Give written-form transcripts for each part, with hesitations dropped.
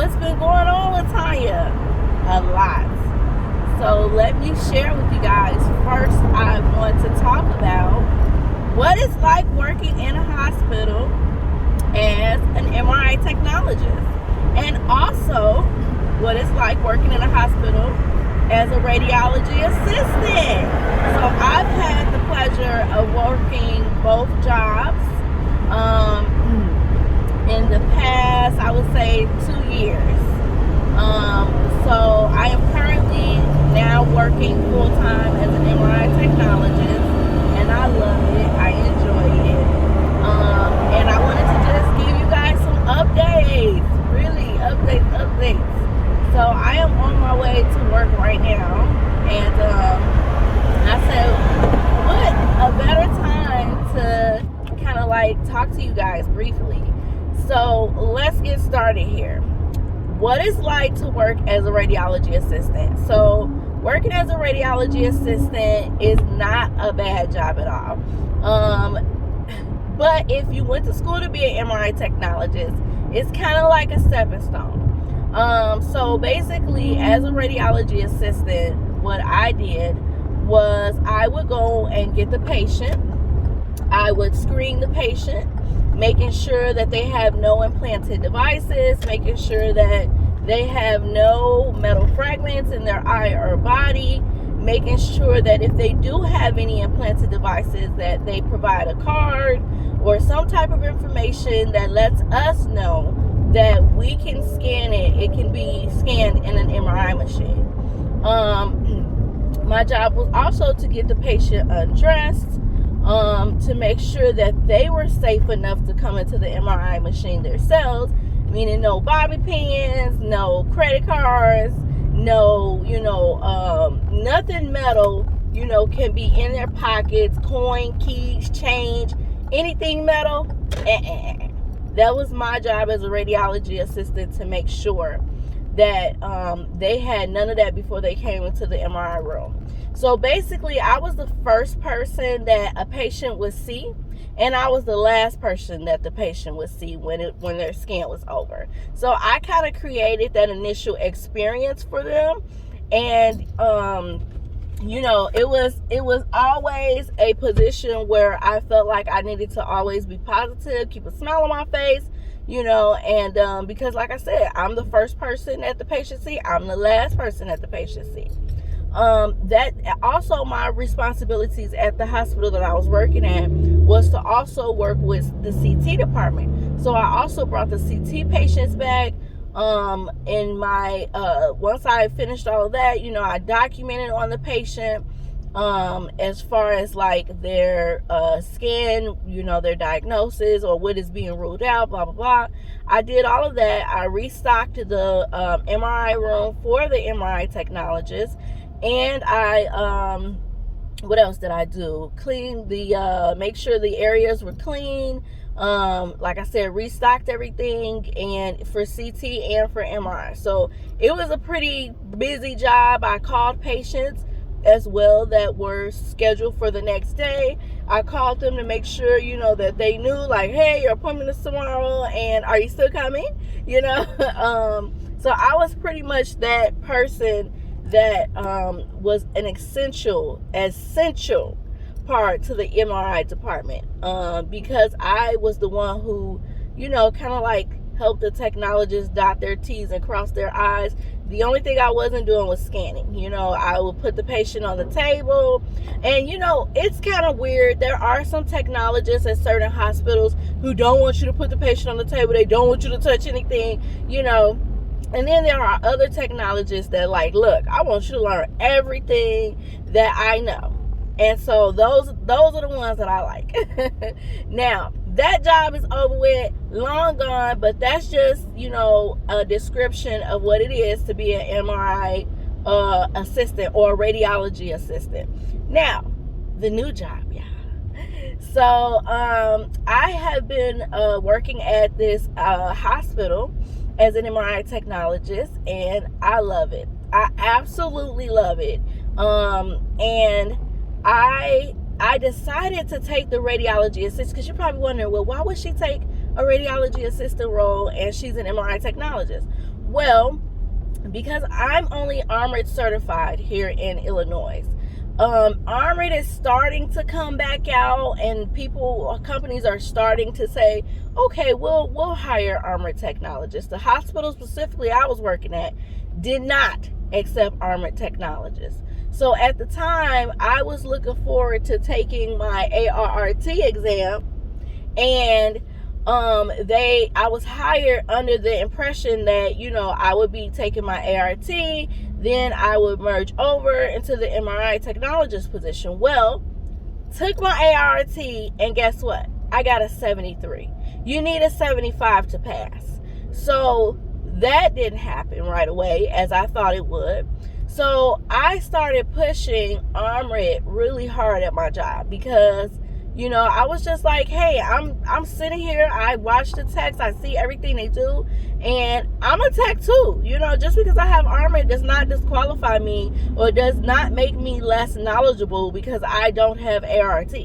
What's been going on with Tanya? A lot. So let me share with you guys. First, I want to talk about what it's like working in a hospital as an MRI technologist, and also what it's like working in a hospital as a radiology assistant. So I've had the pleasure of working both jobs in the past, I would say 2 years. So I am currently now working full-time as an MRI technologist, and I love it. I enjoy it. And I wanted to just give you guys some updates. Really, updates. So I am on my way to work right now, and I said, what a better time to kind of like talk to you guys briefly. So let's get started here. What it's like to work as a radiology assistant. So working as a radiology assistant is not a bad job at all. But if you went to school to be an MRI technologist, it's kind of like a stepping stone. So basically, as a radiology assistant, what I did was I would go and get the patient. I would screen the patient, making sure that they have no implanted devices, making sure that they have no metal fragments in their eye or body, making sure that if they do have any implanted devices, that they provide a card or some type of information that lets us know that we can scan it. It can be scanned in an MRI machine. My job was also to get the patient undressed, to make sure that they were safe enough to come into the MRI machine themselves, meaning no bobby pins, no credit cards, no, nothing metal, can be in their pockets, coin, keys, change, anything metal. That was my job as a radiology assistant, to make sure that they had none of that before they came into the MRI room. So basically, I was the first person that a patient would see, and I was the last person that the patient would see when their scan was over. So I kind of created that initial experience for them, and it was always a position where I felt like I needed to always be positive, keep a smile on my face, and because like I said, I'm the first person that the patient see, I'm the last person that the patient see. That also, my responsibilities at the hospital that I was working at was to also work with the CT department. So I also brought the CT patients back. In my once I finished all of that, I documented on the patient as far as like their scan, their diagnosis or what is being ruled out, blah blah blah. I did all of that. I restocked the MRI room for the MRI technologists, and I what else did I do? Clean the make sure the areas were clean. Like I said, restocked everything, and for CT and for MRI. So it was a pretty busy job. I called patients as well that were scheduled for the next day. I called them to make sure, that they knew, like, hey, your appointment is tomorrow, and are you still coming? So I was pretty much that person that was an essential part to the MRI department, because I was the one who, kind of like helped the technologists dot their T's and cross their I's. The only thing I wasn't doing was scanning. I would put the patient on the table, and it's kind of weird. There are some technologists at certain hospitals who don't want you to put the patient on the table. They don't want you to touch anything, and then there are other technologists that like, look, I want you to learn everything that I know. And so those are the ones that I like. Now, that job is over with, long gone, but that's just, a description of what it is to be an MRI assistant or a radiology assistant. Now, the new job, yeah. So, I have been working at this hospital as an MRI technologist, and I love it. I absolutely love it. And I decided to take the radiology assistant, because you're probably wondering, well, why would she take a radiology assistant role and she's an MRI technologist? Well, because I'm only ARMRIT certified here in Illinois, ARMRIT is starting to come back out, and companies are starting to say, okay, we'll hire ARMRIT technologists. The hospital specifically I was working at did not accept ARMRIT technologists. So at the time, I was looking forward to taking my ARRT exam, and I was hired under the impression that, I would be taking my ART, then I would merge over into the MRI technologist position. Well, took my ART, and guess what? I got a 73. You need a 75 to pass. So that didn't happen right away as I thought it would. So I started pushing ARMRIT really hard at my job because, I was just like, hey, I'm sitting here, I watch the techs, I see everything they do, and I'm a tech too. Just because I have ARMRIT does not disqualify me or does not make me less knowledgeable because I don't have ART.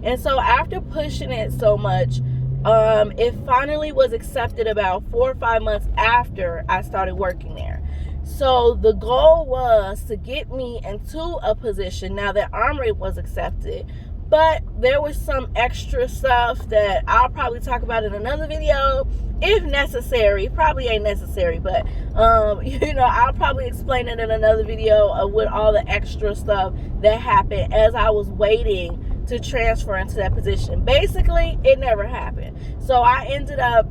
And so after pushing it so much, it finally was accepted about 4 or 5 months after I started working there. So the goal was to get me into a position now that ARMRIT was accepted. But there was some extra stuff that I'll probably talk about in another video if necessary. Probably ain't necessary, but I'll probably explain it in another video of what all the extra stuff that happened as I was waiting to transfer into that position. Basically, it never happened. So I ended up,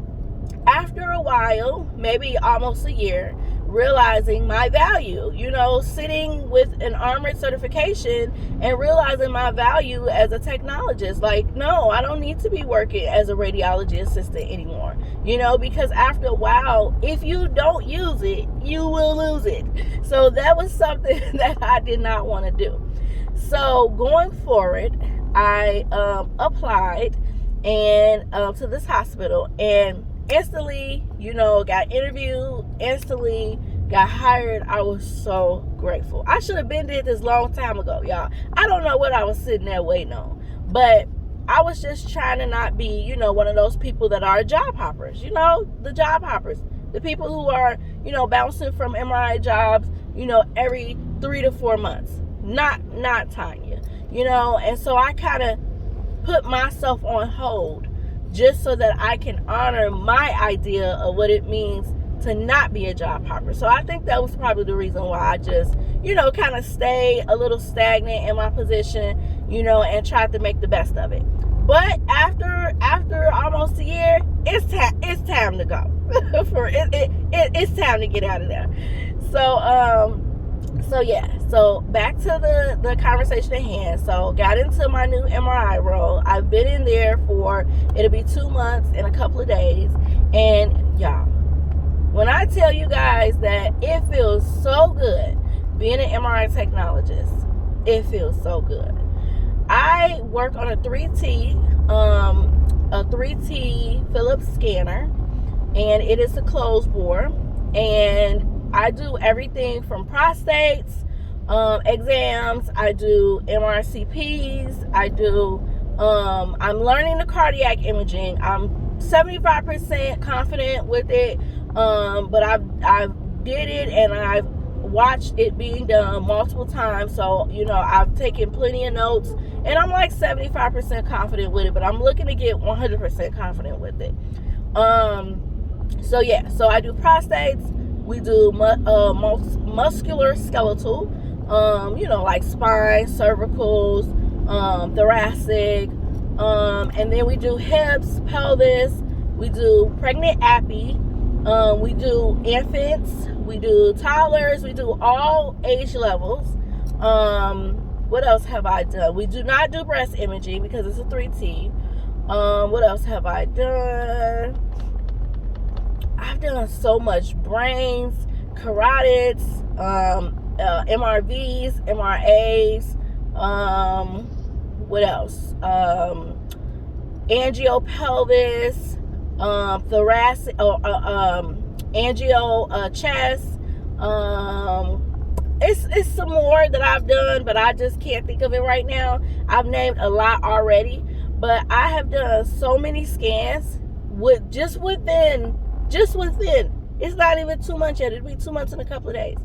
after a while, maybe almost a year, realizing my value, sitting with an ARMRIT certification and realizing my value as a technologist. Like, no, I don't need to be working as a radiology assistant anymore, because after a while, if you don't use it, you will lose it. So that was something that I did not want to do. So going forward, I applied to this hospital, and instantly, got interviewed, instantly got hired. I was so grateful. I should have been did this long time ago, y'all. I don't know what I was sitting there waiting on, but I was just trying to not be, one of those people that are job hoppers, the job hoppers, the people who are, bouncing from MRI jobs, every 3 to 4 months. Not Tanya, and so I kind of put myself on hold just so that I can honor my idea of what it means to not be a job hopper. So I think that was probably the reason why I just, kind of stay a little stagnant in my position, and tried to make the best of it. But after almost a year, it's time to go. It's time to get out of there. So back to the conversation at hand. So got into my new MRI role. I've been in there it'll be 2 months and a couple of days. And y'all, when I tell you guys that it feels so good being an MRI technologist, it feels so good. I work on a 3T Philips scanner, and it is a closed bore, and I do everything from prostates, exams, I do MRCPs, I'm learning the cardiac imaging. I'm 75% confident with it, but I've did it and I've watched it being done multiple times, so I've taken plenty of notes, and I'm like 75% confident with it, but I'm looking to get 100% confident with it. So I do prostates. We do muscular skeletal, like spine, cervicals, thoracic, and then we do hips, pelvis, we do pregnant appy, we do infants, we do toddlers, we do all age levels. What else have I done? We do not do breast imaging because it's a 3T. What else have I done? I've done so much: brains, carotids, MRVs, MRAs, what else? Angiopelvis, thoracic, angio chest. It's some more that I've done, but I just can't think of it right now. I've named a lot already, but I have done so many scans within It's not even 2 months yet. It'll be 2 months in a couple of days.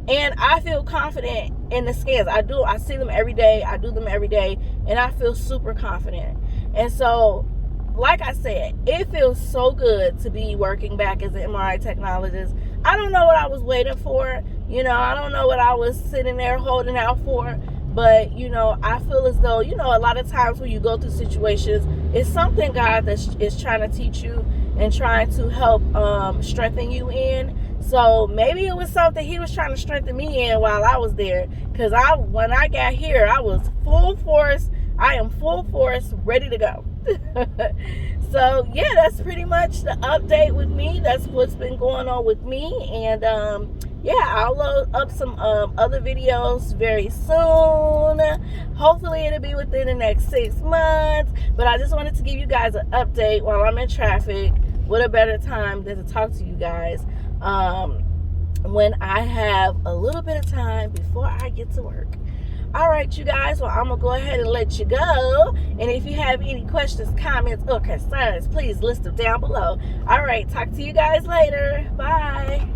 And I feel confident in the scans. I see them every day. I do them every day. And I feel super confident. And so, like I said, it feels so good to be working back as an MRI technologist. I don't know what I was waiting for. I don't know what I was sitting there holding out for. But, I feel as though, a lot of times when you go through situations, it's something God that is trying to teach you and trying to help strengthen you in. So maybe it was something He was trying to strengthen me in while I was there. Because when I got here, I was full force. I am full force, ready to go. So, yeah, that's pretty much the update with me. That's what's been going on with me. And, yeah, I'll load up some other videos very soon. Hopefully it'll be within the next 6 months. But I just wanted to give you guys an update while I'm in traffic. What a better time than to talk to you guys when I have a little bit of time before I get to work. All right, you guys. Well, I'm going to go ahead and let you go. And if you have any questions, comments, or concerns, please list them down below. All right. Talk to you guys later. Bye.